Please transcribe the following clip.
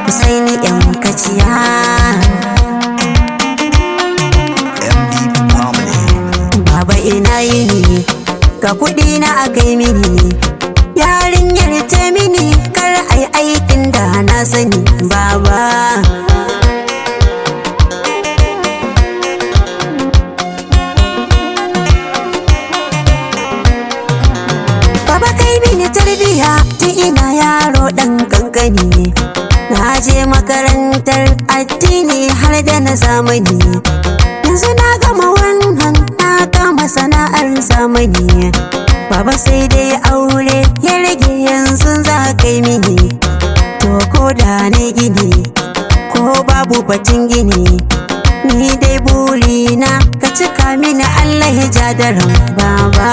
Hussaini yan Kachia. Baba ina yini, ga kuɗi na akai mini, yarinyar ce mini kar ai aikin da na sani baba. Baba kai mini tarbiya tun ina yaro ɗan kankani, na je makarantar addini har da na zamani. Yanzu na gama wannan na kama sana'ar zamani. Baba sai dai aure ya rage yanzu za kai mini. To ko da na gini ko babu batun gini, ni dai burina ka cika mini Allah ya ja daren baba.